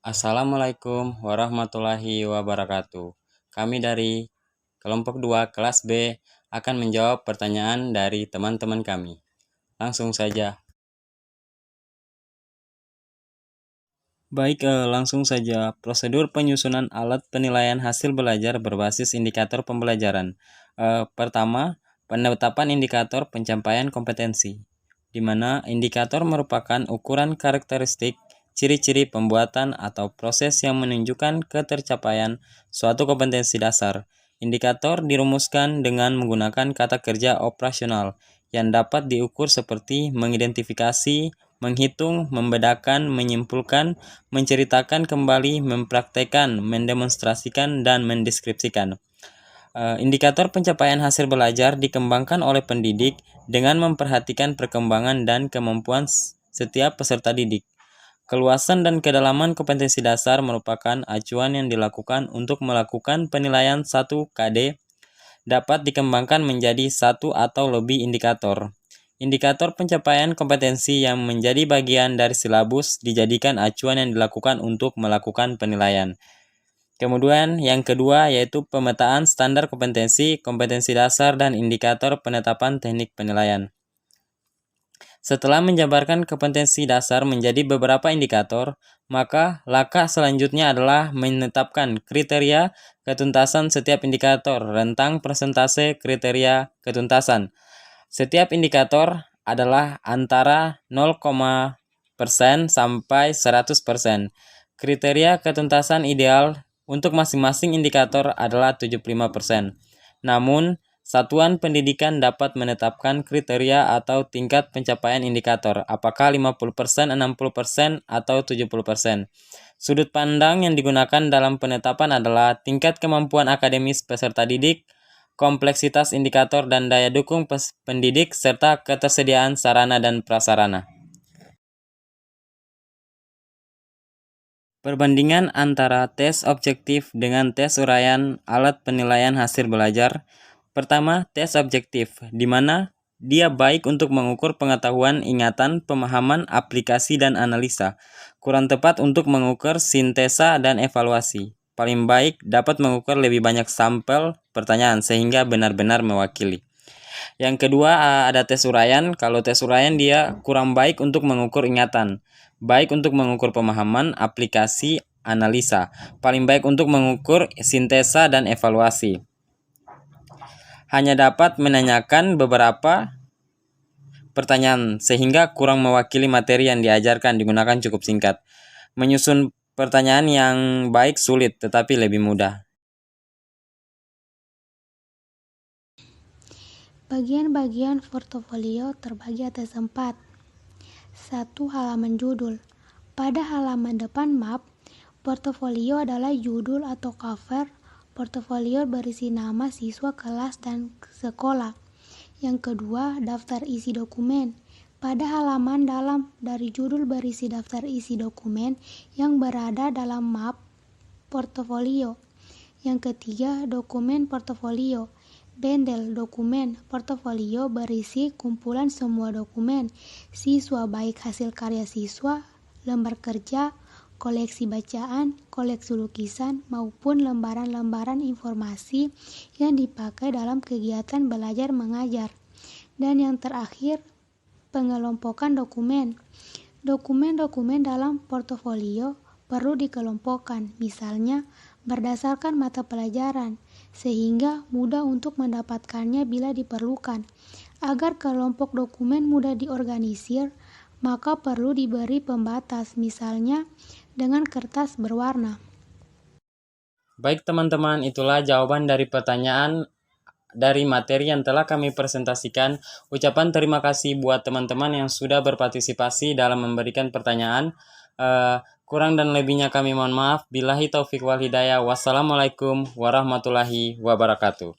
Assalamualaikum warahmatullahi wabarakatuh. Kami dari kelompok 2 kelas B akan menjawab pertanyaan dari teman-teman kami. Langsung saja. Langsung saja. Prosedur penyusunan alat penilaian hasil belajar berbasis indikator pembelajaran. Pertama, penetapan indikator pencapaian kompetensi, di mana indikator merupakan ukuran karakteristik ciri-ciri pembuatan atau proses yang menunjukkan ketercapaian suatu kompetensi dasar. Indikator dirumuskan dengan menggunakan kata kerja operasional yang dapat diukur seperti mengidentifikasi, menghitung, membedakan, menyimpulkan, menceritakan kembali, mempraktekkan, mendemonstrasikan, dan mendeskripsikan. Indikator pencapaian hasil belajar dikembangkan oleh pendidik dengan memperhatikan perkembangan dan kemampuan setiap peserta didik. Keluasan dan kedalaman kompetensi dasar merupakan acuan yang dilakukan untuk melakukan penilaian 1 KD dapat dikembangkan menjadi 1 atau lebih indikator. Indikator pencapaian kompetensi yang menjadi bagian dari silabus dijadikan acuan yang dilakukan untuk melakukan penilaian. Kemudian yang kedua yaitu pemetaan standar kompetensi, kompetensi dasar, dan indikator penetapan teknik penilaian. Setelah menjabarkan kompetensi dasar menjadi beberapa indikator, maka langkah selanjutnya adalah menetapkan kriteria ketuntasan setiap indikator, rentang persentase kriteria ketuntasan. Setiap indikator adalah antara 0% sampai 100%. Kriteria ketuntasan ideal untuk masing-masing indikator adalah 75%. Namun, satuan pendidikan dapat menetapkan kriteria atau tingkat pencapaian indikator, apakah 50%, 60%, atau 70%. Sudut pandang yang digunakan dalam penetapan adalah tingkat kemampuan akademis peserta didik, kompleksitas indikator dan daya dukung pendidik, serta ketersediaan sarana dan prasarana. Perbandingan antara tes objektif dengan tes uraian alat penilaian hasil belajar. Pertama, tes objektif, di mana dia baik untuk mengukur pengetahuan, ingatan, pemahaman, aplikasi, dan analisa. Kurang tepat untuk mengukur sintesa dan evaluasi. Paling baik dapat mengukur lebih banyak sampel pertanyaan sehingga benar-benar mewakili. Yang kedua, ada tes uraian. Kalau tes uraian dia kurang baik untuk mengukur ingatan, baik untuk mengukur pemahaman, aplikasi, analisa. Paling baik untuk mengukur sintesa dan evaluasi. Hanya dapat menanyakan beberapa pertanyaan sehingga kurang mewakili materi yang diajarkan, digunakan cukup singkat. Menyusun pertanyaan yang baik sulit tetapi lebih mudah. Bagian-bagian portofolio terbagi atas 4. 1. Halaman judul. Pada halaman depan map, portofolio adalah judul atau cover. Portofolio berisi nama siswa, kelas, dan sekolah. Yang kedua, daftar isi dokumen. Pada halaman dalam dari judul berisi daftar isi dokumen yang berada dalam map portofolio. Yang ketiga, dokumen portofolio. Bendel dokumen portofolio berisi kumpulan semua dokumen siswa, baik hasil karya siswa, lembar kerja, koleksi bacaan, koleksi lukisan, maupun lembaran-lembaran informasi yang dipakai dalam kegiatan belajar mengajar. Dan yang terakhir, pengelompokan dokumen. Dokumen-dokumen dalam portofolio perlu dikelompokkan, misalnya berdasarkan mata pelajaran, sehingga mudah untuk mendapatkannya bila diperlukan. Agar kelompok dokumen mudah diorganisir, maka perlu diberi pembatas, misalnya dengan kertas berwarna. Baik teman-teman, itulah jawaban dari pertanyaan dari materi yang telah kami presentasikan. Ucapan terima kasih buat teman-teman yang sudah berpartisipasi dalam memberikan pertanyaan. Kurang dan lebihnya kami mohon maaf. Billahi taufik wal hidayah. Wassalamualaikum warahmatullahi wabarakatuh.